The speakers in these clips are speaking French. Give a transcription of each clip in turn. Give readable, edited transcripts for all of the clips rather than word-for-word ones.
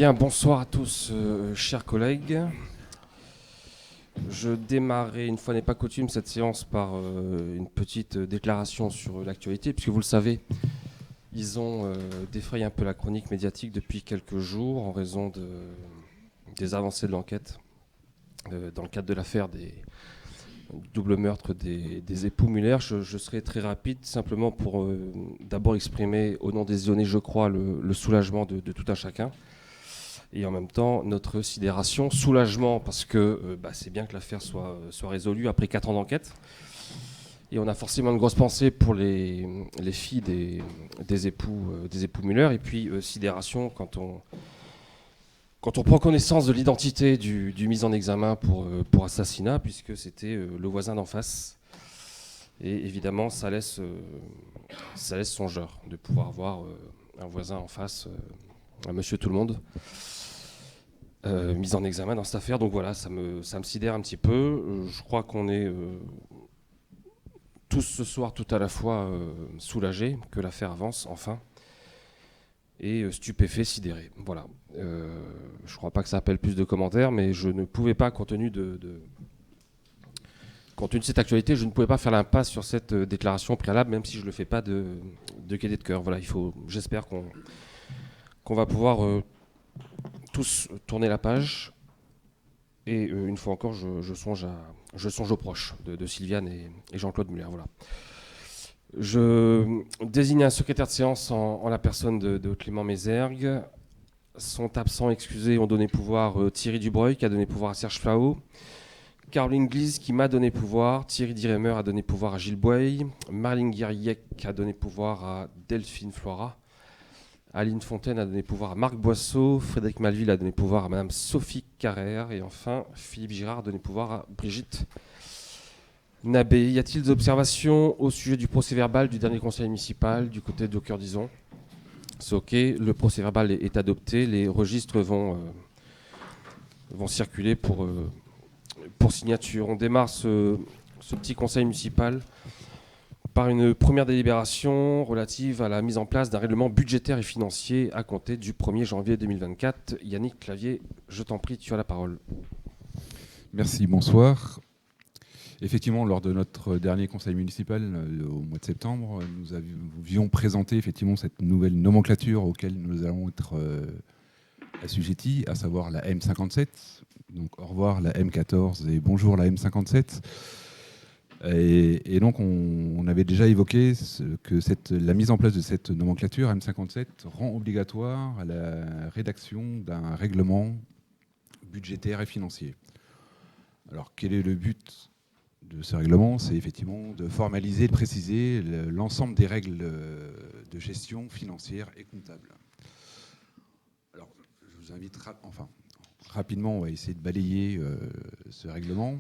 Bien, bonsoir à tous, chers collègues. Je démarrerai, une fois n'est pas coutume, cette séance par une petite déclaration sur l'actualité, puisque vous le savez, ils ont défrayé un peu la chronique médiatique depuis quelques jours en raison des avancées de l'enquête dans le cadre de l'affaire du double meurtre des époux Muller. Je serai très rapide, simplement pour d'abord exprimer au nom des Lyonnais, je crois, le soulagement de tout un chacun. Et en même temps, notre sidération, soulagement, parce que c'est bien que l'affaire soit résolue après 4 ans d'enquête. Et on a forcément une grosse pensée pour les filles des époux Muller. Et puis sidération quand on prend connaissance de l'identité du mis en examen pour assassinat, puisque c'était le voisin d'en face. Et évidemment, ça laisse songeur de pouvoir avoir un voisin en face, un monsieur tout le monde. Mise en examen dans cette affaire, donc voilà, ça me sidère un petit peu. Je crois qu'on est tous ce soir tout à la fois soulagés que l'affaire avance enfin, et stupéfaits, sidérés. Voilà. Je crois pas que ça appelle plus de commentaires, mais je ne pouvais pas, compte tenu de cette actualité, je ne pouvais pas faire l'impasse sur cette déclaration préalable, même si je le fais pas de gaieté de cœur. Voilà, j'espère qu'on va pouvoir tous tourner la page. Et une fois encore, je songe aux proches de Sylviane et Jean-Claude Muller. Voilà. Je désigne un secrétaire de séance en la personne de Clément Mézergue. Sont absents, excusés, ont donné pouvoir Thierry Dubreuil, qui a donné pouvoir à Serge Flao, Caroline Glise, qui m'a donné pouvoir, Thierry Diremer a donné pouvoir à Gilles Boye, Marlene Guiriec a donné pouvoir à Delphine Flora, Aline Fontaine a donné pouvoir à Marc Boisseau, Frédéric Malville a donné pouvoir à Madame Sophie Carrère, et enfin Philippe Girard a donné pouvoir à Brigitte Nabé. Y a-t-il des observations au sujet du procès-verbal du dernier conseil municipal du côté de Cœur-Dizon? C'est ok, le procès-verbal est adopté, les registres vont circuler pour signature. On démarre ce petit conseil municipal par une première délibération relative à la mise en place d'un règlement budgétaire et financier à compter du 1er janvier 2024. Yannick Clavier, je t'en prie, tu as la parole. Merci, bonsoir. Effectivement, lors de notre dernier conseil municipal au mois de septembre, nous avions présenté effectivement cette nouvelle nomenclature auquel nous allons être assujettis, à savoir la M57. Donc au revoir la M14 et bonjour la M57. Et donc, on avait déjà évoqué que la mise en place de cette nomenclature M57 rend obligatoire la rédaction d'un règlement budgétaire et financier. Alors, quel est le but de ce règlement? C'est effectivement de formaliser, de préciser l'ensemble des règles de gestion financière et comptable. Alors, je vous invite rapidement, on va essayer de balayer ce règlement.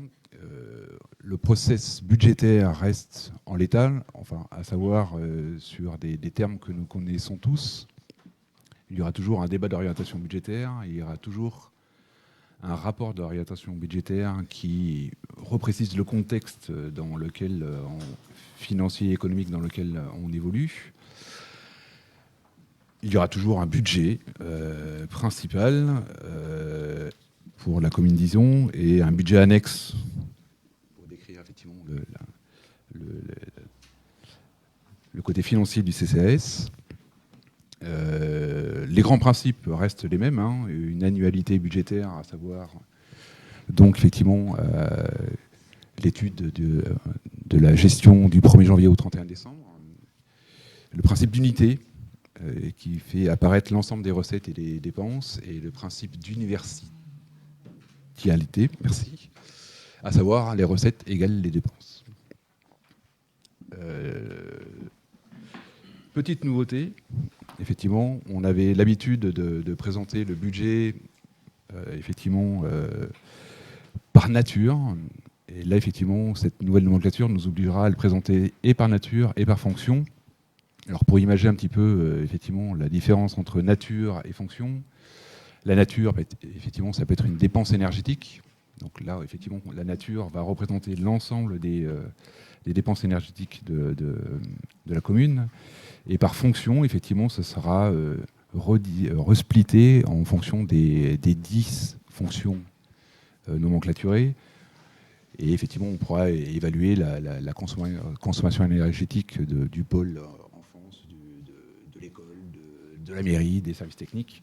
Le process budgétaire reste en l'état, à savoir sur des termes que nous connaissons tous. Il y aura toujours un débat d'orientation budgétaire, il y aura toujours un rapport d'orientation budgétaire qui reprécise le contexte financier et économique dans lequel on évolue. Il y aura toujours un budget principal pour la commune d'Izon et un budget annexe pour décrire effectivement le côté financier du CCAS. Les grands principes restent les mêmes, une annualité budgétaire, à savoir donc effectivement l'étude de la gestion du 1er janvier au 31 décembre, le principe d'unité qui fait apparaître l'ensemble des recettes et des dépenses, et le principe d'universalité, merci, à savoir les recettes égale les dépenses. Petite nouveauté, effectivement, on avait l'habitude de présenter le budget par nature. Et là, effectivement, cette nouvelle nomenclature nous obligera à le présenter et par nature et par fonction. Alors, pour imaginer un petit peu, effectivement, la différence entre nature et fonction, la nature, effectivement, ça peut être une dépense énergétique. Donc là, effectivement, la nature va représenter l'ensemble des dépenses énergétiques de la commune. Et par fonction, effectivement, ce sera resplittés en fonction des 10 fonctions nomenclaturées. Et effectivement, on pourra évaluer la consommation énergétique du pôle enfance, de l'école, de la mairie, des services techniques.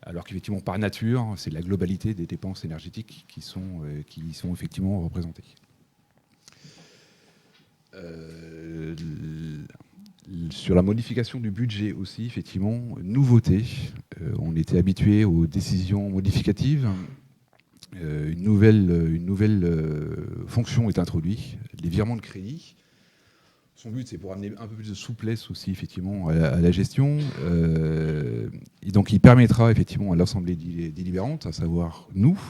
Alors qu'effectivement, par nature, c'est la globalité des dépenses énergétiques qui sont effectivement représentées. Sur la modification du budget aussi, effectivement, nouveauté. On était habitué aux décisions modificatives. Une nouvelle fonction est introduite, les virements de crédit. Son but, c'est pour amener un peu plus de souplesse aussi, effectivement, à la gestion. Et donc, il permettra, effectivement, à l'Assemblée délibérante, à savoir nous,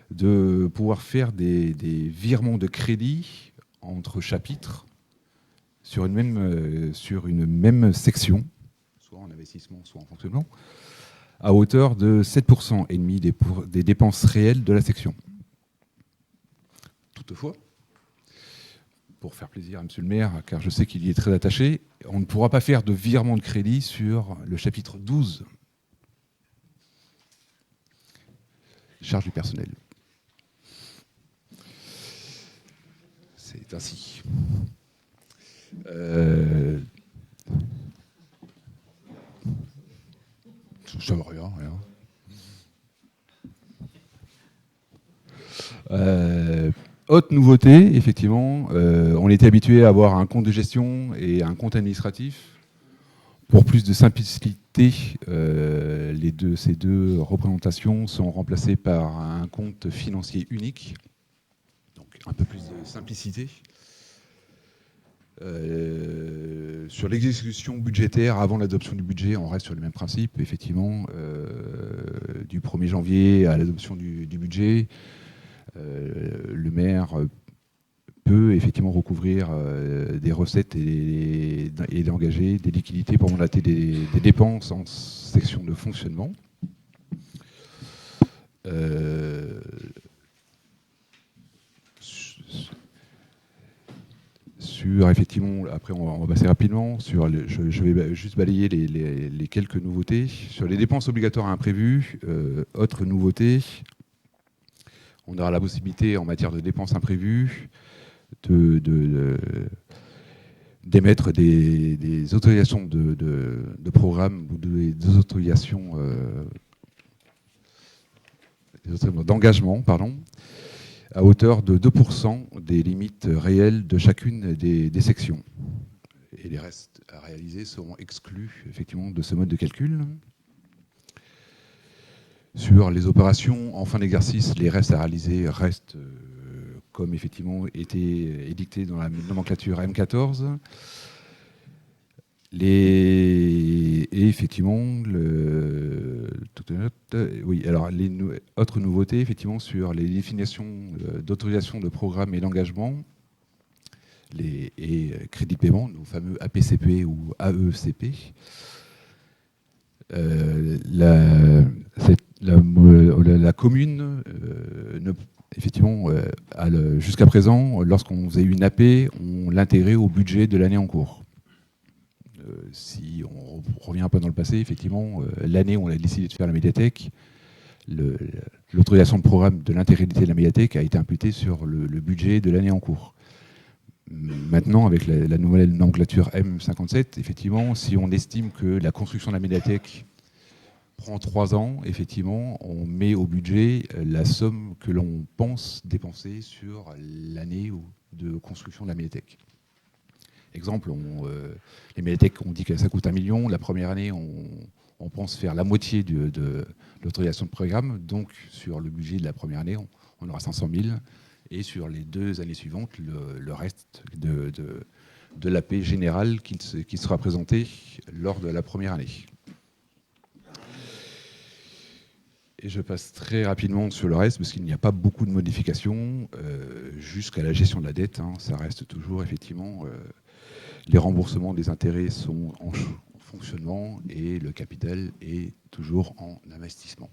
de pouvoir faire des virements de crédit entre chapitres sur une même section, soit en investissement, soit en fonctionnement, à hauteur de 7% et demi des dépenses réelles de la section. Toutefois, pour faire plaisir à M. le maire, car je sais qu'il y est très attaché, on ne pourra pas faire de virement de crédit sur le chapitre 12, charge du personnel. C'est ainsi. Ça ne veut rien. Autre nouveauté, effectivement, on était habitué à avoir un compte de gestion et un compte administratif. Pour plus de simplicité, ces deux représentations sont remplacées par un compte financier unique, donc un peu plus de simplicité. Sur l'exécution budgétaire, avant l'adoption du budget, on reste sur le même principe, effectivement, du 1er janvier à l'adoption du budget. Le maire peut effectivement recouvrir des recettes et d'engager des liquidités pour mandater des dépenses en section de fonctionnement. Effectivement, après on va passer rapidement, je vais juste balayer les quelques nouveautés. Sur les dépenses obligatoires imprévues, autre nouveauté, on aura la possibilité en matière de dépenses imprévues d'émettre des autorisations de programme ou des autorisations d'engagement, pardon, à hauteur de 2% des limites réelles de chacune des sections. Et les restes à réaliser seront exclus effectivement de ce mode de calcul. Sur les opérations en fin d'exercice, les restes à réaliser restent comme effectivement était édicté dans la nomenclature M14. Et effectivement, les autres nouveautés, effectivement, sur les définitions d'autorisation de programme et d'engagement et crédit de paiement, nos fameux APCP ou AECP. La commune, effectivement, jusqu'à présent, lorsqu'on faisait une AP, on l'intégrait au budget de l'année en cours. Si on revient un peu dans le passé, effectivement, l'année où on a décidé de faire la médiathèque, l'autorisation de programme de l'intégralité de la médiathèque a été imputée sur le budget de l'année en cours. Maintenant, avec la nouvelle nomenclature M57, effectivement, si on estime que la construction de la médiathèque prend 3 ans, effectivement, on met au budget la somme que l'on pense dépenser sur l'année de construction de la médiathèque. Exemple, les médiathèques, on dit que ça coûte 1 million. La première année, on pense faire la moitié de l'autorisation de programme. Donc, sur le budget de la première année, on aura 500 000. Et sur les 2 années suivantes, le reste de l'AP générale qui sera présenté lors de la première année. Et je passe très rapidement sur le reste, parce qu'il n'y a pas beaucoup de modifications jusqu'à la gestion de la dette. Ça reste toujours, effectivement, les remboursements des intérêts sont en fonctionnement et le capital est toujours en investissement.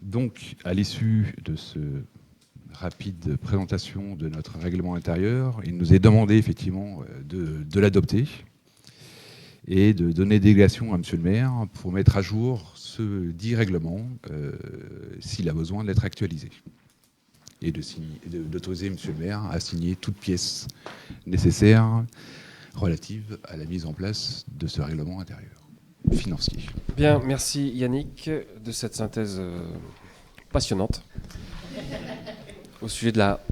Donc, à l'issue de ce rapide présentation de notre règlement intérieur, il nous est demandé, effectivement, de l'adopter. et de donner délégation à Monsieur le maire pour mettre à jour ce dit règlement s'il a besoin d'être actualisé. Et d'autoriser Monsieur le maire à signer toute pièce nécessaire relative à la mise en place de ce règlement intérieur financier. Bien, merci Yannick de cette synthèse passionnante au sujet de la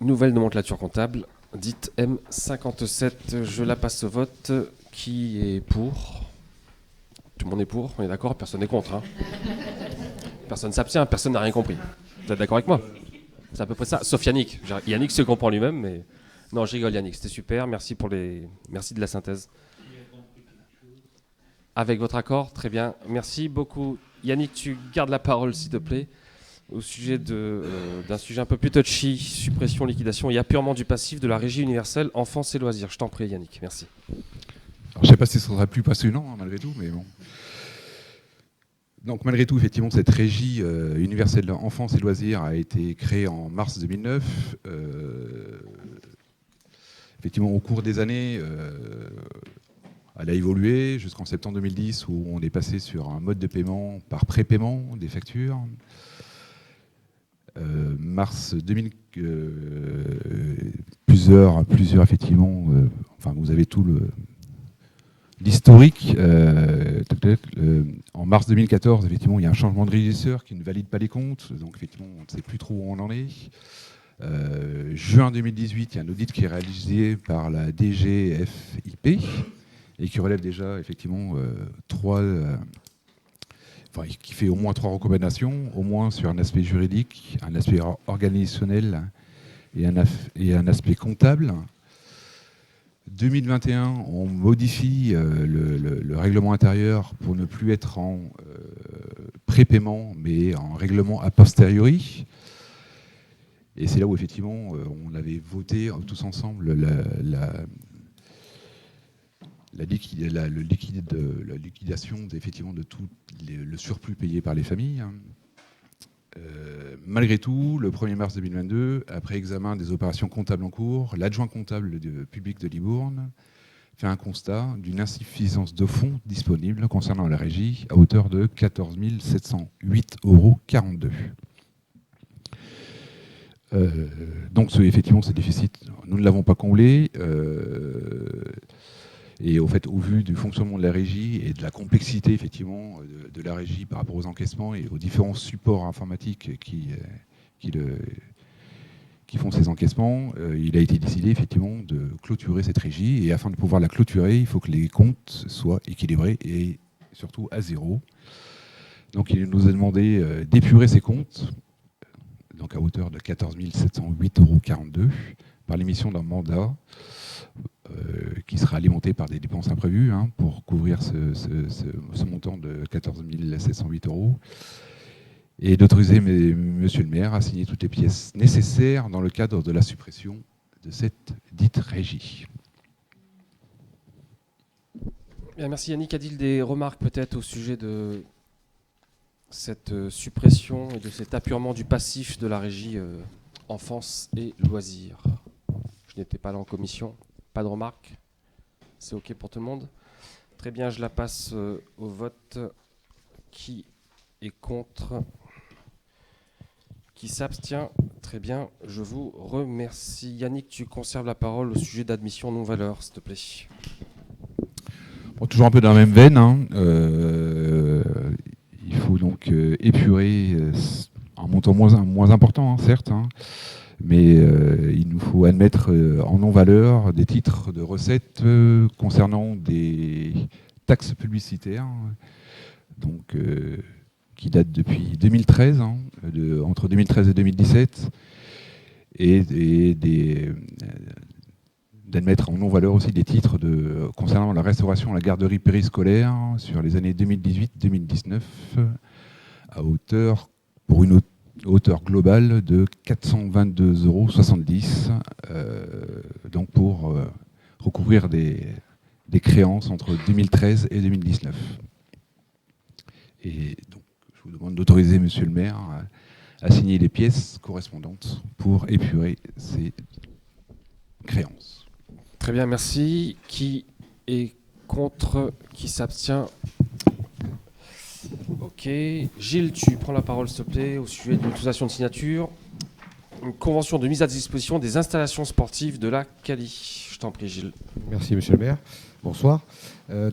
nouvelle nomenclature comptable, dite M57. Je la passe au vote. Qui est pour? Tout le monde est pour, on est d'accord? Personne n'est contre. Hein. Personne s'abstient, personne n'a rien compris. Vous êtes d'accord avec moi? C'est à peu près ça, sauf Yannick. Yannick se comprend lui-même, mais... Non, je rigole Yannick, c'était super. Merci de la synthèse. Avec votre accord, très bien. Merci beaucoup. Yannick, tu gardes la parole, s'il te plaît, au sujet d'un sujet un peu plus touchy, suppression, liquidation et apurement du passif de la Régie universelle enfance et loisirs. Je t'en prie, Yannick. Merci. Alors, je ne sais pas si ce sera plus passionnant, hein, malgré tout, mais bon. Donc, malgré tout, effectivement, cette Régie universelle enfance et loisirs a été créée en mars 2009. Effectivement, au cours des années... elle a évolué jusqu'en septembre 2010 où on est passé sur un mode de paiement par prépaiement des factures. Mars 2000, plusieurs effectivement. Enfin, vous avez tout l'historique. En mars 2014, effectivement, il y a un changement de régisseur qui ne valide pas les comptes. Donc, effectivement, on ne sait plus trop où on en est. Juin 2018, il y a un audit qui est réalisé par la DGFiP. Et qui relève déjà effectivement qui fait au moins 3 recommandations, au moins sur un aspect juridique, un aspect organisationnel et un aspect comptable. 2021, on modifie le règlement intérieur pour ne plus être en prépaiement, mais en règlement a posteriori. Et c'est là où effectivement on avait voté tous ensemble la liquidation effectivement de tout le surplus payé par les familles. Malgré tout, le 1er mars 2022, après examen des opérations comptables en cours, l'adjoint comptable public de Libourne fait un constat d'une insuffisance de fonds disponibles concernant la régie à hauteur de 14 708,42 €. Donc effectivement, ce déficit, nous ne l'avons pas comblé. Et au fait, au vu du fonctionnement de la régie et de la complexité effectivement de la régie par rapport aux encaissements et aux différents supports informatiques qui font ces encaissements, il a été décidé effectivement de clôturer cette régie. Et afin de pouvoir la clôturer, il faut que les comptes soient équilibrés et surtout à zéro. Donc il nous a demandé d'épurer ces comptes, donc à hauteur de 14 708,42 € par l'émission d'un mandat qui sera alimenté par des dépenses imprévues pour couvrir ce montant de 14 708 €, et d'autoriser Monsieur le maire à signer toutes les pièces nécessaires dans le cadre de la suppression de cette dite régie. Bien, merci Yannick. A-t-il des remarques peut-être au sujet de cette suppression et de cet apurement du passif de la régie enfance et loisirs? Je n'étais pas là en commission. Pas de remarques? C'est OK pour tout le monde? Très bien, je la passe au vote. Qui est contre? Qui s'abstient? Très bien, je vous remercie. Yannick, tu conserves la parole au sujet d'admission non-valeur, s'il te plaît. Bon, toujours un peu dans la même veine. Il faut donc épurer un montant moins important, certes, mais il nous faut admettre en non-valeur des titres de recettes concernant des taxes publicitaires, donc, qui datent depuis 2013, entre 2013 et 2017, et d'admettre en non-valeur aussi des titres concernant la restauration à la garderie périscolaire sur les années 2018-2019 pour une hauteur globale de 422,70 €, donc pour recouvrir des créances entre 2013 et 2019. Et donc, je vous demande d'autoriser Monsieur le maire à signer les pièces correspondantes pour épurer ces créances. Très bien, merci. Qui est contre? Qui s'abstient? Ok. Gilles, tu prends la parole, s'il te plaît, au sujet de l'utilisation de signature. Une convention de mise à disposition des installations sportives de la Cali. Je t'en prie, Gilles. Merci, monsieur le maire. Bonsoir.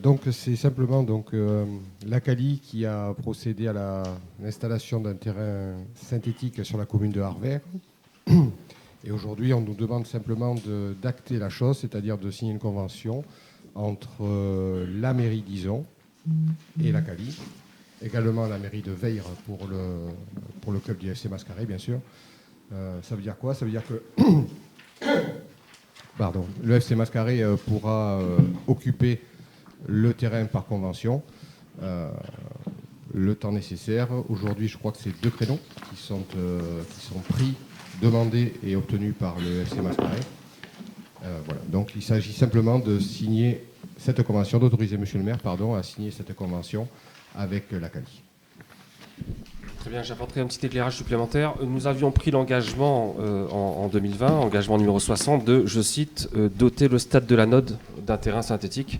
Donc, c'est simplement la Cali qui a procédé à l'installation d'un terrain synthétique sur la commune de Harvert. Et aujourd'hui, on nous demande simplement d'acter la chose, c'est-à-dire de signer une convention entre la mairie d'Ison et la Cali. Également la mairie de Veyre pour le club du FC Mascaré, bien sûr. Ça veut dire quoi? Ça veut dire que le FC Mascaré pourra occuper le terrain par convention le temps nécessaire. Aujourd'hui, je crois que c'est 2 créneaux qui sont pris, demandés et obtenus par le FC Mascaré. Voilà. Donc il s'agit simplement de signer cette convention, d'autoriser monsieur le maire à signer cette convention avec la Cali. Très bien, j'apporterai un petit éclairage supplémentaire. Nous avions pris l'engagement en 2020, engagement numéro 60, de, je cite, doter le stade de la Node d'un terrain synthétique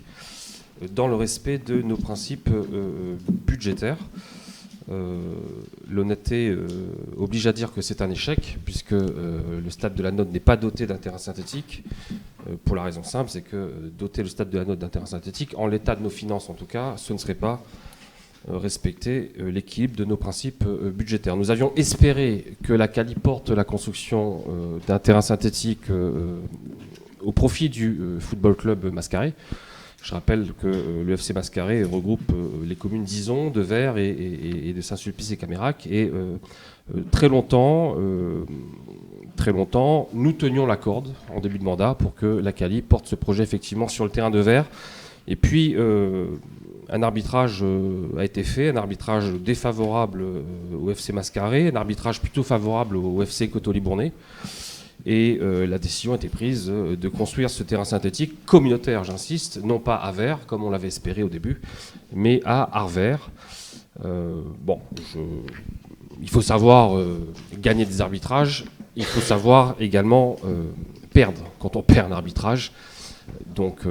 dans le respect de nos principes budgétaires. L'honnêteté oblige à dire que c'est un échec, puisque le stade de la Node n'est pas doté d'un terrain synthétique, pour la raison simple, c'est que doter le stade de la Node d'un terrain synthétique, en l'état de nos finances en tout cas, ce ne serait pas respecter l'équilibre de nos principes budgétaires. Nous avions espéré que la Cali porte la construction d'un terrain synthétique au profit du football club Mascaré. Je rappelle que le FC Mascaré regroupe les communes d'Ison, de Veyre et de Saint-Sulpice et Camérac. Et très longtemps, nous tenions la corde en début de mandat pour que la Cali porte ce projet effectivement sur le terrain de Veyre. Et puis, un arbitrage a été fait, un arbitrage défavorable au FC Mascaré, un arbitrage plutôt favorable au FC Coteau-Libournais. Et la décision a été prise de construire ce terrain synthétique communautaire, j'insiste, non pas à Veyre, comme on l'avait espéré au début, mais à Harvert. Il faut savoir gagner des arbitrages, il faut savoir également perdre quand on perd un arbitrage. Donc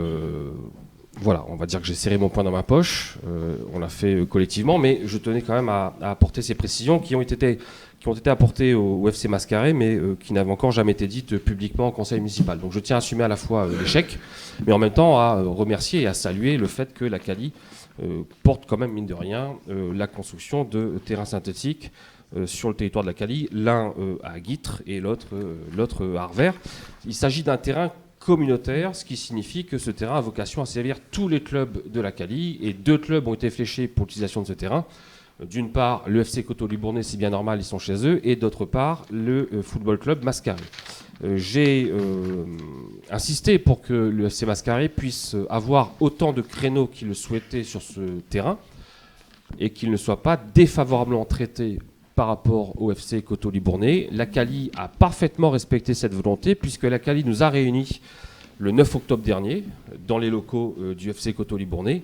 voilà, on va dire que j'ai serré mon poing dans ma poche, on l'a fait collectivement, mais je tenais quand même à apporter ces précisions qui ont été apportées au FC Mascaré, mais qui n'avaient encore jamais été dites publiquement au conseil municipal. Donc je tiens à assumer à la fois l'échec, mais en même temps à remercier et à saluer le fait que la Cali porte quand même, mine de rien, la construction de terrains synthétiques sur le territoire de la Cali, l'un à Guîtres et l'autre à Harvert. Il s'agit d'un terrain communautaire, ce qui signifie que ce terrain a vocation à servir tous les clubs de la Cali, et 2 clubs ont été fléchés pour l'utilisation de ce terrain. D'une part, le FC Coteau-Libournais, c'est bien normal, ils sont chez eux, et d'autre part, le football club Mascaré. J'ai insisté pour que le FC Mascaré puisse avoir autant de créneaux qu'il le souhaitait sur ce terrain, et qu'il ne soit pas défavorablement traité par rapport au FC Coteau-Libournais. La Cali a parfaitement respecté cette volonté, puisque la Cali nous a réunis le 9 octobre dernier dans les locaux du FC Coteau-Libournais.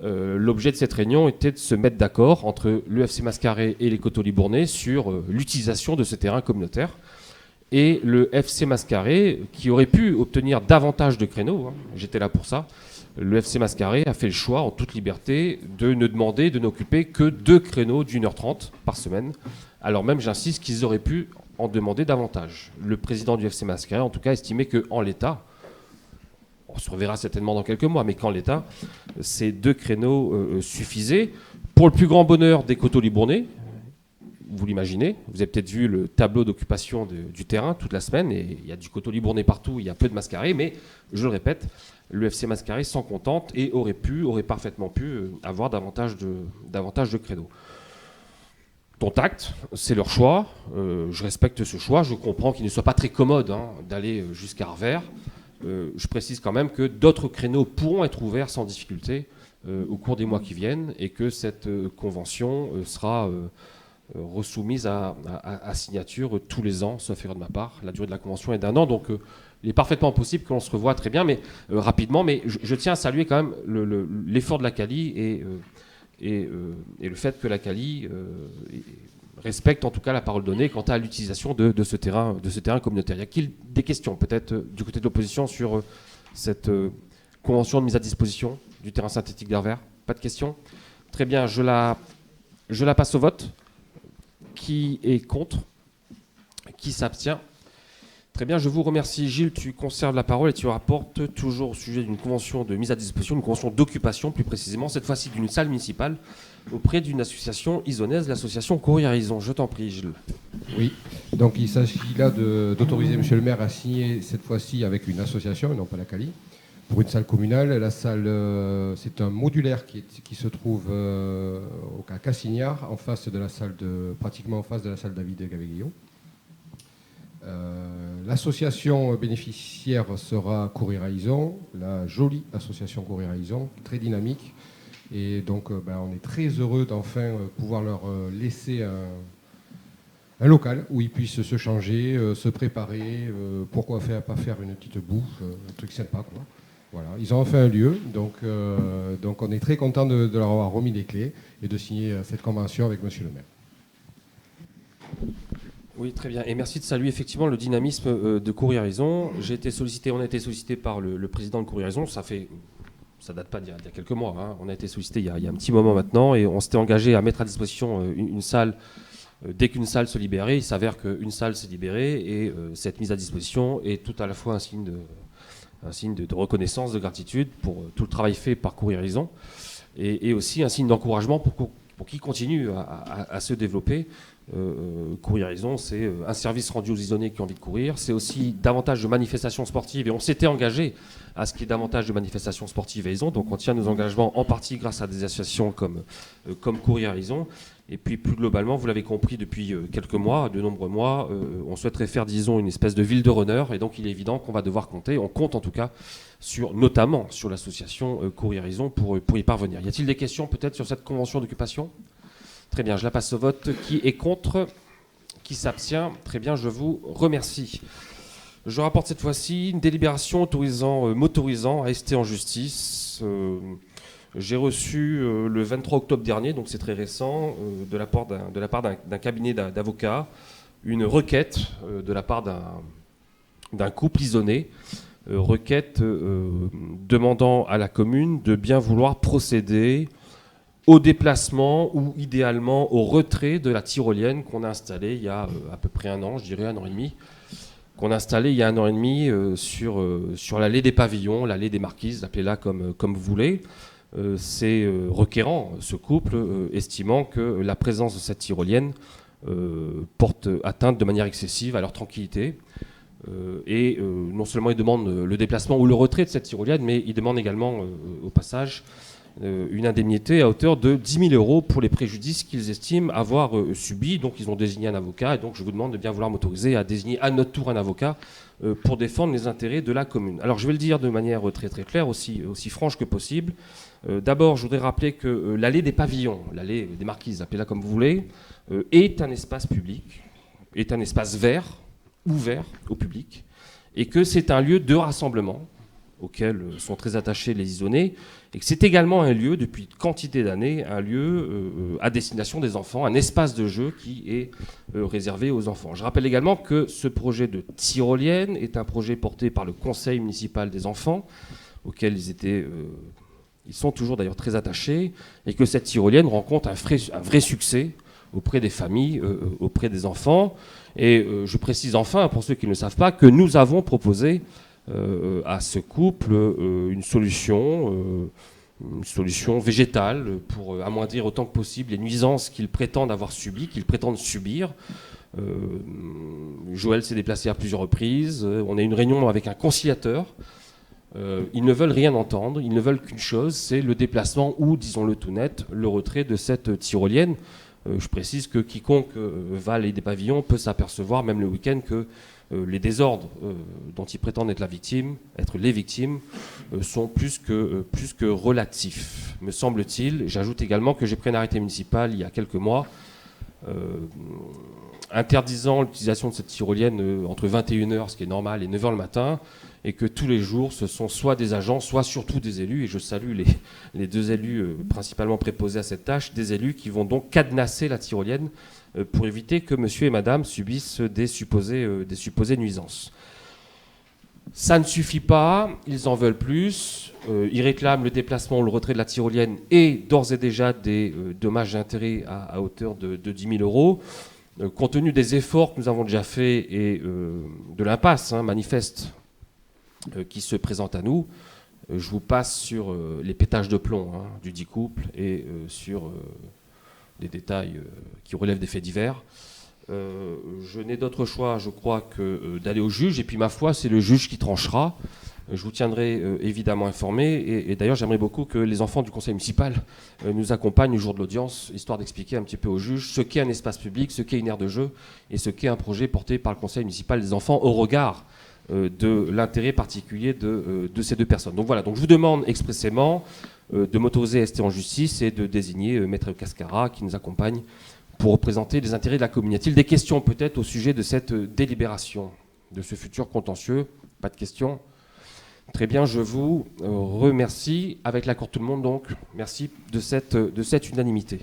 L'objet de cette réunion était de se mettre d'accord entre le FC Mascaré et les Coteau-Libournais sur l'utilisation de ce terrain communautaire. Et le FC Mascaré, qui aurait pu obtenir davantage de créneaux, j'étais là pour ça, le FC Mascaré a fait le choix, en toute liberté, de ne demander, de n'occuper que 2 créneaux d'1h30 par semaine, alors même, j'insiste, qu'ils auraient pu en demander davantage. Le président du FC Mascaré, en tout cas, estimait qu'en l'état, on se reverra certainement dans quelques mois, mais qu'en l'état, ces 2 créneaux suffisaient. Pour le plus grand bonheur des Coteau-Libournais, vous l'imaginez, vous avez peut-être vu le tableau d'occupation du terrain toute la semaine, et il y a du Coteau-Libournais partout, il y a peu de Mascaré, mais je le répète, le FC Mascaré s'en contente et aurait parfaitement pu avoir davantage de créneaux. Dont acte, c'est leur choix, je respecte ce choix, je comprends qu'il ne soit pas très commode d'aller jusqu'à Harvert. Je précise quand même que d'autres créneaux pourront être ouverts sans difficulté au cours des mois qui viennent, et que cette convention sera resoumise à signature tous les ans, sauf erreur de ma part. La durée de la convention est d'1 an, donc il est parfaitement possible que l'on se revoie très bien, mais rapidement. Mais je tiens à saluer quand même l'effort de la Cali et le fait que la Cali respecte en tout cas la parole donnée quant à l'utilisation de ce terrain communautaire. Y a-t-il des questions peut-être du côté de l'opposition sur cette convention de mise à disposition ? du terrain synthétique d'Arvers? Pas de questions? Très bien, je la passe au vote. Qui est contre? Qui s'abstient? Très bien, je vous remercie. Gilles, tu conserves la parole et tu rapportes toujours au sujet d'une convention de mise à disposition, une convention d'occupation plus précisément, cette fois-ci d'une salle municipale auprès d'une association isonaise, l'association Courir Ison. Je t'en prie, Gilles. Oui, donc il s'agit là d'autoriser M. le maire à signer cette fois-ci avec une association, et non pas la CALI, pour une salle communale. La salle, c'est un modulaire qui se trouve à Cassignard, en face de la salle pratiquement en face de la salle David Gaveguillon. L'association bénéficiaire sera Courir Ison, la jolie association Courir Ison, très dynamique. Et donc on est très heureux d'enfin pouvoir leur laisser un local où ils puissent se changer, se préparer, pourquoi pas faire une petite bouffe, un truc sympa, quoi. Voilà, ils ont enfin un lieu, donc on est très content de leur avoir remis les clés et de signer cette convention avec Monsieur le maire. Oui, très bien. Et merci de saluer effectivement le dynamisme de Courir Ison. On a été sollicité par le président de Courir Ison. Ça date pas d'il y a quelques mois. Hein. On a été sollicité il y a un petit moment maintenant et on s'était engagé à mettre à disposition une salle. Dès qu'une salle se libérait, il s'avère qu'une salle s'est libérée et cette mise à disposition est tout à la fois un signe de reconnaissance, de gratitude pour tout le travail fait par Courir Ison et aussi un signe d'encouragement pour qu'ils continuent à se développer. Courir Ison, c'est un service rendu aux Isonnais qui ont envie de courir. C'est aussi davantage de manifestations sportives et on s'était engagé à ce qu'il y ait davantage de manifestations sportives à Ison. Donc on tient nos engagements en partie grâce à des associations comme Courir Ison. Et puis plus globalement, vous l'avez compris depuis quelques mois, de nombreux mois, on souhaiterait faire d'Ison une espèce de ville de runner. Et donc il est évident qu'on va devoir compter, on compte en tout cas, notamment sur l'association Courir Ison pour y parvenir. Y a-t-il des questions peut-être sur cette convention d'occupation ? Très bien, je la passe au vote. Qui est contre? Qui s'abstient? Très bien, je vous remercie. Je rapporte cette fois-ci une délibération m'autorisant à rester en justice. J'ai reçu le 23 octobre dernier, donc c'est très récent, de la part d'un cabinet d'avocats, une requête de la part d'un couple isonné, requête demandant à la commune de bien vouloir procéder au déplacement ou idéalement au retrait de la tyrolienne qu'on a installée il y a à peu près un an, je dirais 1 an et demi, qu'on a installée il y a 1 an et demi sur l'allée des Pavillons, l'allée des Marquises, appelez-la comme vous voulez. C'est requérant, ce couple, estimant que la présence de cette tyrolienne porte atteinte de manière excessive à leur tranquillité. Non seulement ils demandent le déplacement ou le retrait de cette tyrolienne, mais ils demandent également, au passage, une indemnité à hauteur de 10 000 € pour les préjudices qu'ils estiment avoir subis. Donc ils ont désigné un avocat et donc je vous demande de bien vouloir m'autoriser à désigner à notre tour un avocat pour défendre les intérêts de la commune. Alors je vais le dire de manière très très claire, aussi franche que possible. D'abord, je voudrais rappeler que l'allée des Pavillons, l'allée des Marquises, appelez-la comme vous voulez, est un espace public, est un espace vert, ouvert au public, et que c'est un lieu de rassemblement auquel sont très attachés les Isonnais, et que c'est également un lieu, depuis quantité d'années, un lieu à destination des enfants, un espace de jeu qui est réservé aux enfants. Je rappelle également que ce projet de tyrolienne est un projet porté par le conseil municipal des enfants, auquel ils sont toujours d'ailleurs très attachés, et que cette tyrolienne rencontre un vrai succès auprès des familles, auprès des enfants. Et je précise enfin, pour ceux qui ne le savent pas, que nous avons proposé à ce couple une solution végétale pour amoindrir autant que possible les nuisances qu'ils prétendent avoir subies, qu'ils prétendent subir. Joël s'est déplacé à plusieurs reprises. On a eu une réunion avec un conciliateur. Ils ne veulent rien entendre, ils ne veulent qu'une chose, c'est le déplacement ou, disons-le tout net, le retrait de cette tyrolienne. Je précise que quiconque va à l'allée des Pavillons peut s'apercevoir, même le week-end, que les désordres dont ils prétendent être les victimes, sont plus que relatifs, me semble-t-il. J'ajoute également que j'ai pris un arrêté municipal il y a quelques mois interdisant l'utilisation de cette tyrolienne entre 21h, ce qui est normal, et 9h le matin, et que tous les jours, ce sont soit des agents, soit surtout des élus, et je salue les 2 élus principalement préposés à cette tâche, des élus qui vont donc cadenasser la tyrolienne pour éviter que monsieur et madame subissent des supposées nuisances. Ça ne suffit pas, ils en veulent plus. Ils réclament le déplacement ou le retrait de la tyrolienne et d'ores et déjà des dommages et intérêts à hauteur de 10 000 euros. Compte tenu des efforts que nous avons déjà faits et de l'impasse manifeste qui se présente à nous, je vous passe sur les pétages de plomb du dit couple et sur des détails qui relèvent des faits divers. Je n'ai d'autre choix, je crois, que d'aller au juge. Et puis, ma foi, c'est le juge qui tranchera. Je vous tiendrai évidemment informé. Et d'ailleurs, j'aimerais beaucoup que les enfants du conseil municipal nous accompagnent le jour de l'audience, histoire d'expliquer un petit peu au juge ce qu'est un espace public, ce qu'est une aire de jeu et ce qu'est un projet porté par le conseil municipal des enfants au regard de l'intérêt particulier de ces deux personnes. Donc voilà, donc je vous demande expressément de m'autoriser à rester en justice et de désigner Maître Cascara qui nous accompagne pour représenter les intérêts de la commune. Y a-t-il des questions peut-être au sujet de cette délibération, de ce futur contentieux? Pas de questions? Très bien, je vous remercie. Avec l'accord de tout le monde, donc, merci de cette unanimité.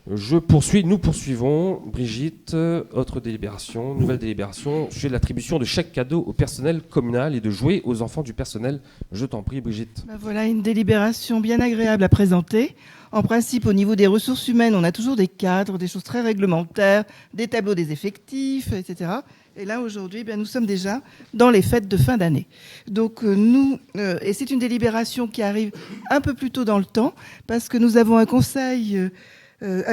Nous poursuivons. Brigitte, autre délibération, nouvelle délibération, sujet de l'attribution de chèques cadeaux au personnel communal et de jouets aux enfants du personnel. Je t'en prie, Brigitte. Voilà une délibération bien agréable à présenter. En principe, au niveau des ressources humaines, on a toujours des cadres, des choses très réglementaires, des tableaux des effectifs, etc. Et là, aujourd'hui, nous sommes déjà dans les fêtes de fin d'année. Donc, et c'est une délibération qui arrive un peu plus tôt dans le temps, parce que nous avons un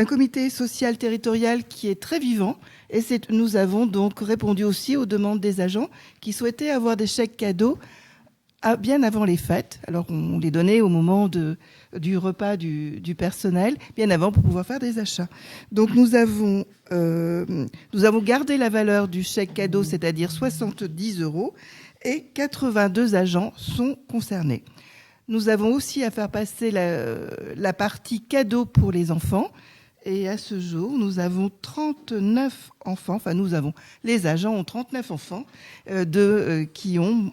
comité social territorial qui est très vivant. Et nous avons donc répondu aussi aux demandes des agents qui souhaitaient avoir des chèques cadeaux bien avant les fêtes. Alors, on les donnait au moment du repas du personnel, bien avant, pour pouvoir faire des achats. Donc, nous avons gardé la valeur du chèque cadeau, c'est-à-dire 70 €, et 82 agents sont concernés. Nous avons aussi à faire passer la partie cadeau pour les enfants. Et à ce jour, nous avons 39 enfants, les agents ont 39 enfants qui ont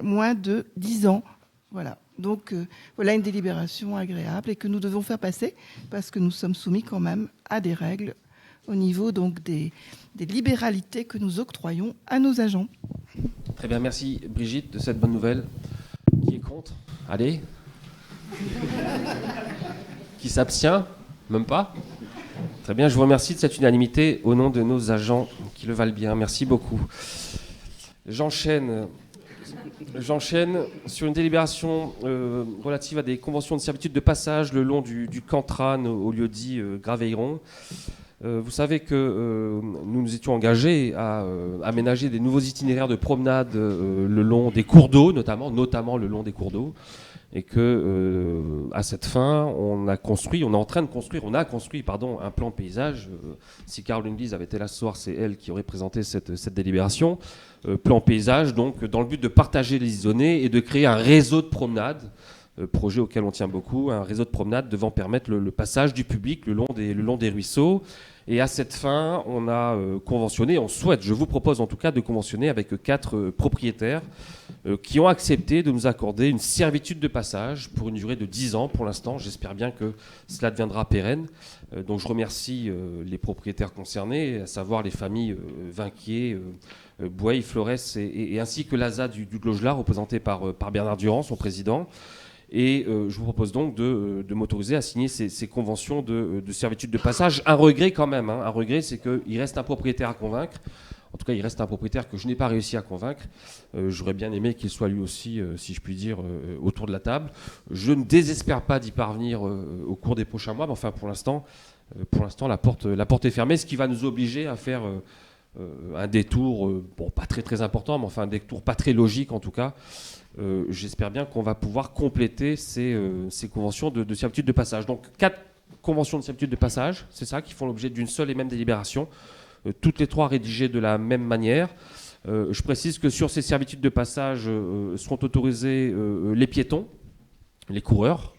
moins de 10 ans. Voilà. Donc, voilà une délibération agréable et que nous devons faire passer parce que nous sommes soumis quand même à des règles au niveau donc des libéralités que nous octroyons à nos agents. Très bien, merci Brigitte de cette bonne nouvelle. Qui est contre? Allez. Qui s'abstient? Même pas? Très bien, je vous remercie de cette unanimité au nom de nos agents qui le valent bien. Merci beaucoup. J'enchaîne sur une délibération relative à des conventions de servitude de passage le long du Cantran au lieu dit Graveilleron. Vous savez que nous nous étions engagés à aménager des nouveaux itinéraires de promenade le long des cours d'eau, notamment le long des cours d'eau. Et que à cette fin, on a construit un plan paysage. Si Caroline Lise avait été là ce soir, c'est elle qui aurait présenté cette délibération. Plan paysage, donc dans le but de partager les isolés et de créer un réseau de promenades, projet auquel on tient beaucoup, un réseau de promenades devant permettre le passage du public le long des ruisseaux. Et à cette fin, on a conventionné, je vous propose en tout cas de conventionner avec 4 propriétaires qui ont accepté de nous accorder une servitude de passage pour une durée de 10 ans pour l'instant. J'espère bien que cela deviendra pérenne. Donc je remercie les propriétaires concernés, à savoir les familles Vinquier, Boueil, Flores et ainsi que l'ASA du Glogelat, représentée par Bernard Durand, son président. Et je vous propose donc de m'autoriser à signer ces conventions de servitude de passage. Un regret quand même, un regret, c'est qu'il reste un propriétaire à convaincre. En tout cas, il reste un propriétaire que je n'ai pas réussi à convaincre. J'aurais bien aimé qu'il soit lui aussi, si je puis dire, autour de la table. Je ne désespère pas d'y parvenir au cours des prochains mois, mais enfin, pour l'instant, la porte est fermée, ce qui va nous obliger à faire un détour, pas très très important, mais enfin un détour pas très logique en tout cas. J'espère bien qu'on va pouvoir compléter ces conventions de servitude de passage. Donc 4 conventions de servitude de passage, c'est ça, qui font l'objet d'une seule et même délibération, toutes les 3 rédigées de la même manière. Je précise que sur ces servitudes de passage seront autorisés les piétons, les coureurs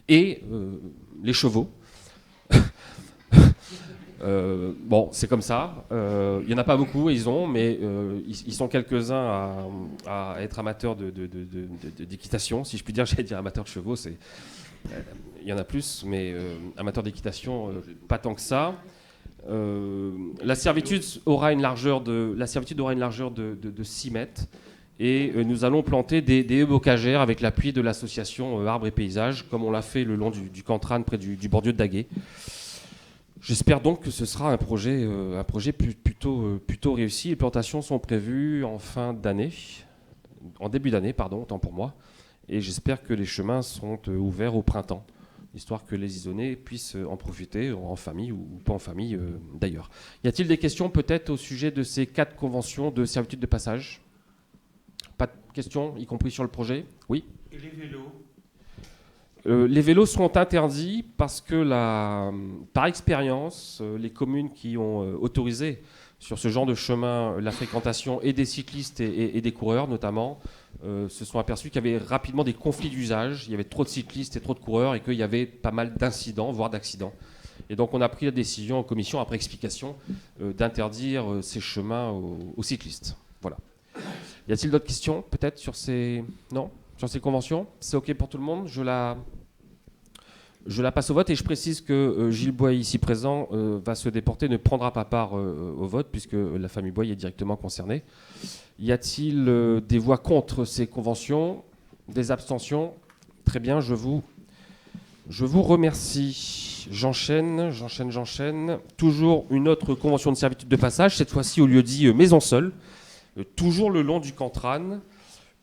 et les chevaux. C'est comme ça. Il n'y en a pas beaucoup, ils sont quelques-uns à être amateurs d'équitation, si je puis dire. J'allais dire amateurs de chevaux, il y en a plus, mais amateurs d'équitation, pas tant que ça. La servitude aura une largeur de 6 mètres Et nous allons planter des haies bocagères avec l'appui de l'association Arbres et Paysages, comme on l'a fait le long du Cantrane, près du Bordieu de Daguet. J'espère donc que ce sera un projet plutôt réussi. Les plantations sont prévues en début d'année, autant pour moi. Et j'espère que les chemins seront ouverts au printemps, histoire que les Isonnais puissent en profiter, en famille ou pas en famille d'ailleurs. Y a-t-il des questions peut-être au sujet de ces 4 conventions de servitude de passage ? Pas de questions, y compris sur le projet ? Oui ? Et les vélos ? Les vélos seront interdits parce que, par expérience, les communes qui ont autorisé sur ce genre de chemin la fréquentation et des cyclistes et des coureurs notamment, se sont aperçus qu'il y avait rapidement des conflits d'usage, il y avait trop de cyclistes et trop de coureurs et qu'il y avait pas mal d'incidents, voire d'accidents. Et donc on a pris la décision en commission, après explication, d'interdire ces chemins aux cyclistes. Voilà. Y a-t-il d'autres questions peut-être sur ces... Non ? Sur ces conventions ? C'est OK pour tout le monde ? Je la passe au vote et je précise que Gilles Boye, ici présent, va se déporter, ne prendra pas part au vote puisque la famille Boye est directement concernée. Y a-t-il des voix contre ces conventions ? Des abstentions ? Très bien, je vous remercie. J'enchaîne. Toujours une autre convention de servitude de passage, cette fois-ci au lieu-dit Maison Seule, toujours le long du Cantrane.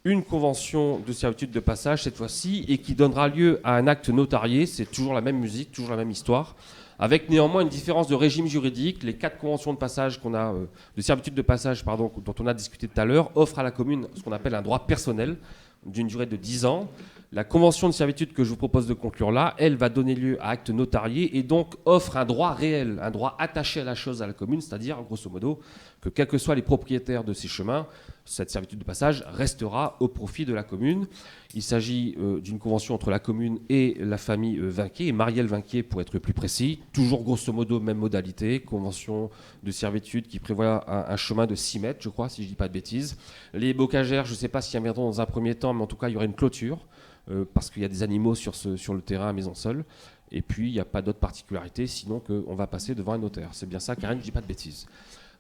Une convention de servitude de passage cette fois-ci et qui donnera lieu à un acte notarié. C'est toujours la même musique, toujours la même histoire, avec néanmoins une différence de régime juridique. Les 4 conventions de passage de servitude de passage dont on a discuté tout à l'heure offrent à la commune ce qu'on appelle un droit personnel d'une durée de 10 ans. La convention de servitude que je vous propose de conclure là, elle va donner lieu à acte notarié et donc offre un droit réel, un droit attaché à la chose à la commune, c'est-à-dire grosso modo que quels que soient les propriétaires de ces chemins, cette servitude de passage restera au profit de la commune. Il s'agit d'une convention entre la commune et la famille Vinquier, et Marielle Vinquier pour être plus précis. Toujours grosso modo même modalité, convention de servitude qui prévoit un chemin de 6 mètres, je crois, si je ne dis pas de bêtises. Les bocagères, je ne sais pas s'il y en viendront dans un premier temps, mais en tout cas il y aura une clôture, parce qu'il y a des animaux sur le terrain à Maison Seule. Et puis il n'y a pas d'autre particularité, sinon qu'on va passer devant un notaire. C'est bien ça, Karine, je ne dis pas de bêtises.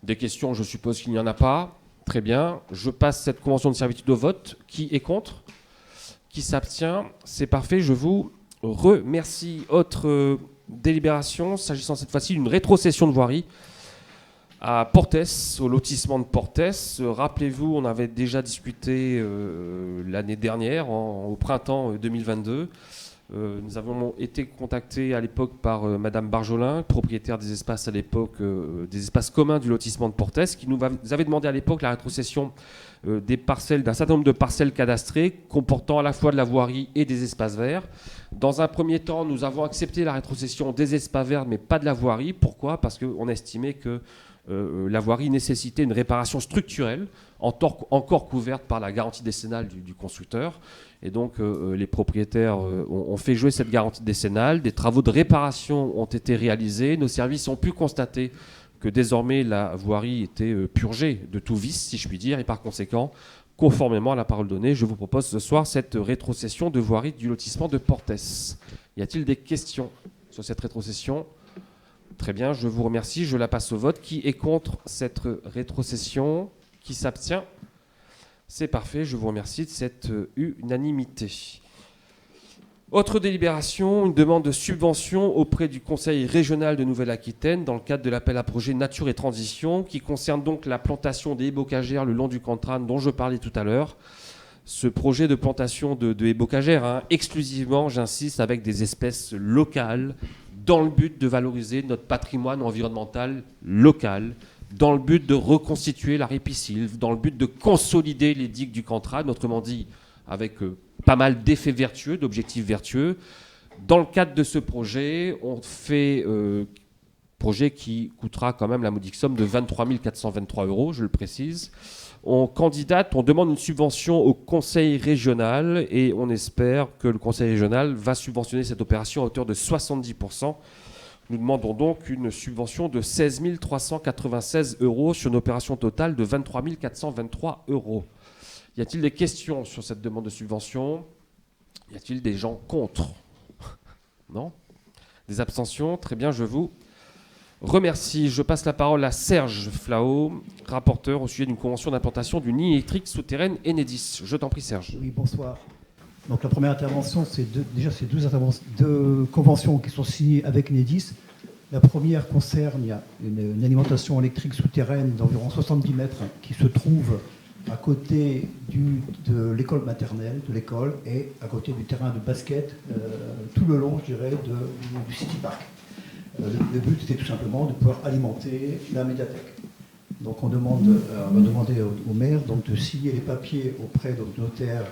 Des questions, je suppose qu'il n'y en a pas. Très bien. Je passe cette convention de servitude au vote. Qui est contre ? Qui s'abstient ? C'est parfait. Je vous remercie. Autre délibération, s'agissant cette fois-ci d'une rétrocession de voirie à Portès, au lotissement de Portès. Rappelez-vous, on avait déjà discuté l'année dernière, au printemps 2022. Nous avons été contactés à l'époque par Madame Barjolin, propriétaire des espaces à l'époque, des espaces communs du lotissement de Portès, qui nous avait demandé à l'époque la rétrocession d'un certain nombre de parcelles cadastrées comportant à la fois de la voirie et des espaces verts. Dans un premier temps, nous avons accepté la rétrocession des espaces verts, mais pas de la voirie. Pourquoi ? Parce qu'on estimait que la voirie nécessitait une réparation structurelle, encore couverte par la garantie décennale du constructeur. Et donc les propriétaires ont fait jouer cette garantie décennale. Des travaux de réparation ont été réalisés. Nos services ont pu constater que désormais la voirie était purgée de tout vice, si je puis dire. Et par conséquent, conformément à la parole donnée, je vous propose ce soir cette rétrocession de voirie du lotissement de Portès. Y a-t-il des questions sur cette rétrocession ? Très bien, je vous remercie. Je la passe au vote. Qui est contre cette rétrocession ? Qui s'abstient ? C'est parfait, je vous remercie de cette unanimité. Autre délibération, une demande de subvention auprès du Conseil régional de Nouvelle-Aquitaine dans le cadre de l'appel à projet Nature et Transition qui concerne donc la plantation des haies bocagères le long du Cantrane dont je parlais tout à l'heure. Ce projet de plantation de haies bocagères, exclusivement, j'insiste, avec des espèces locales dans le but de valoriser notre patrimoine environnemental local, dans le but de reconstituer la ripisylve, dans le but de consolider les digues du Cantrane, autrement dit, avec pas mal d'effets vertueux, d'objectifs vertueux. Dans le cadre de ce projet, on fait projet qui coûtera quand même la modique somme de 23 423 €, je le précise. On candidate, on demande une subvention au Conseil régional et on espère que le Conseil régional va subventionner cette opération à hauteur de 70%. Nous demandons donc une subvention de 16 396 € sur une opération totale de 23 423 €. Y a-t-il des questions sur cette demande de subvention ? Y a-t-il des gens contre ? Non ? Des abstentions ? Très bien, je vous remercie. Je passe la parole à Serge Flao, rapporteur au sujet d'une convention d'implantation d'une ligne électrique souterraine Enedis. Je t'en prie, Serge. Oui, bonsoir. Donc la première intervention, c'est deux conventions qui sont signées avec Enedis. La première concerne une alimentation électrique souterraine d'environ 70 mètres qui se trouve à côté de l'école maternelle, de l'école, et à côté du terrain de basket, tout le long, je dirais, du City Park. Le but était tout simplement de pouvoir alimenter la médiathèque. Donc on va demander au maire donc, de signer les papiers auprès du notaire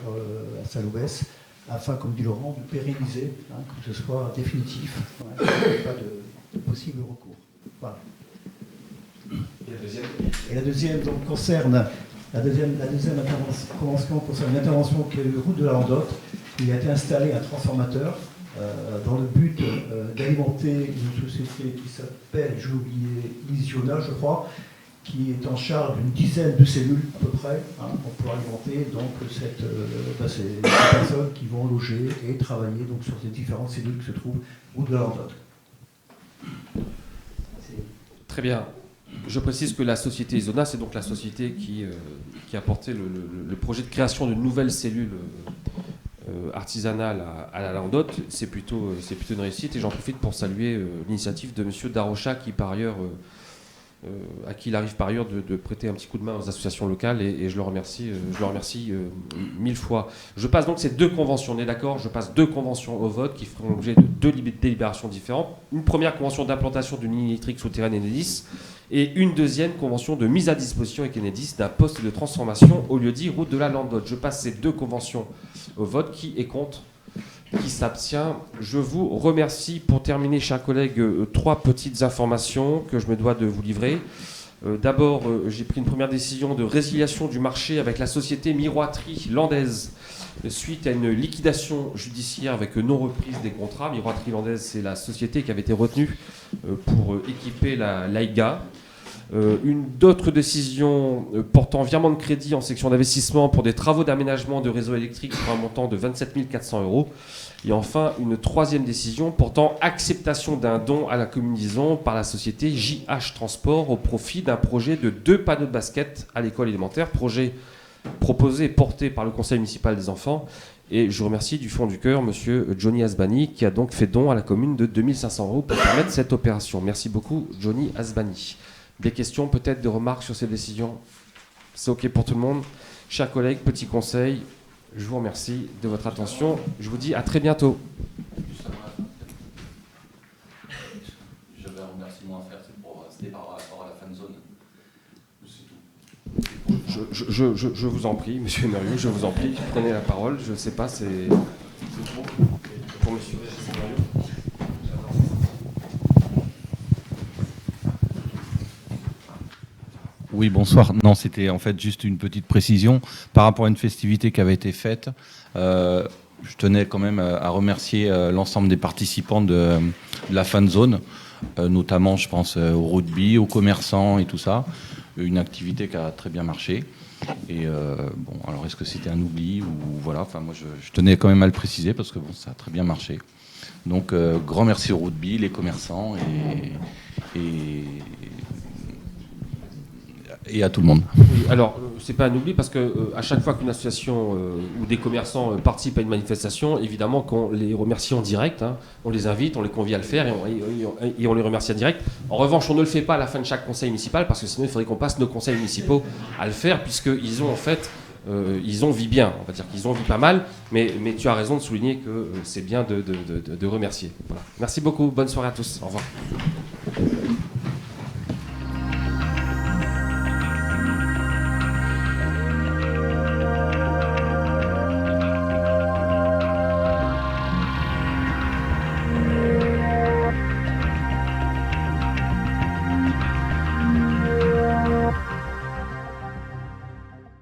à Saint-Loubès, afin, comme dit Laurent, de pérenniser, que ce soit définitif, qu'il n'y ait pas de possible recours. Voilà. Et la deuxième donc, concerne la deuxième convention concerne l'intervention qui est le route de la Landotte. Il a été installé un transformateur dans le but d'alimenter une société qui s'appelle, j'ai oublié, Isiona, je crois, qui est en charge d'une dizaine de cellules à peu près, pour pouvoir alimenter donc ces personnes qui vont loger et travailler donc, sur ces différentes cellules qui se trouvent route de la Landotte. Très bien. Je précise que la société Isona, c'est donc la société qui a porté le projet de création d'une nouvelle cellule artisanale à la Landotte. C'est plutôt une réussite et j'en profite pour saluer l'initiative de M. Darocha qui, par ailleurs, à qui il arrive par ailleurs de prêter un petit coup de main aux associations locales et je le remercie, mille fois. Je passe donc ces deux conventions, on est d'accord, je passe deux conventions au vote qui feront l'objet de deux délibérations différentes. Une première convention d'implantation d'une ligne électrique souterraine Enedis et une deuxième convention de mise à disposition avec Enedis d'un poste de transformation au lieu dit route de la Landotte. Je passe ces deux conventions au vote. Qui est contre ? Qui s'abstient? Je vous remercie. Pour terminer, chers collègues, trois petites informations que je me dois de vous livrer. D'abord, j'ai pris une première décision de résiliation du marché avec la société Miroiterie Landaise suite à une liquidation judiciaire avec non-reprise des contrats. Miroiterie Landaise, c'est la société qui avait été retenue pour équiper la l'AIGA. D'autres décision portant virement de crédit en section d'investissement pour des travaux d'aménagement de réseau électrique pour un montant de 27 400 €. Et enfin, une troisième décision portant acceptation d'un don à la commune d'Ison par la société JH Transport au profit d'un projet de 2 panneaux de basket à l'école élémentaire, projet proposé et porté par le conseil municipal des enfants. Et je remercie du fond du cœur monsieur Johnny Asbani qui a donc fait don à la commune de 2 500 € pour permettre cette opération. Merci beaucoup Johnny Asbani. Des questions, peut-être des remarques sur ces décisions? C'est OK pour tout le monde. Chers collègues, petit conseil, je vous remercie de votre attention. Je vous dis à très bientôt. J'avais un remerciement à faire, c'était par rapport à la fan zone. C'est tout. Je vous en prie, monsieur Mérieux, je vous en prie, prenez la parole. Je ne sais pas, c'est pour monsieur Mérieux. Oui, bonsoir. Non, c'était en fait juste une petite précision par rapport à une festivité qui avait été faite. Je tenais quand même à remercier l'ensemble des participants de la fan zone, notamment, je pense, au rugby, aux commerçants et tout ça. Une activité qui a très bien marché. Et bon, alors est-ce que c'était un oubli ou voilà. Enfin, moi, je tenais quand même à le préciser parce que bon, ça a très bien marché. Donc, grand merci au rugby, les commerçants et à tout le monde. Alors, c'est pas un oubli parce que à chaque fois qu'une association ou des commerçants participent à une manifestation, évidemment qu'on les remercie en direct, on les invite, on les convie à le faire et on les remercie en direct. En revanche, on ne le fait pas à la fin de chaque conseil municipal parce que sinon il faudrait qu'on passe nos conseils municipaux à le faire puisqu'ils ont en fait, ils ont vie bien, on va dire qu'ils ont vie pas mal, mais tu as raison de souligner que c'est bien de remercier. Voilà. Merci beaucoup, bonne soirée à tous, au revoir.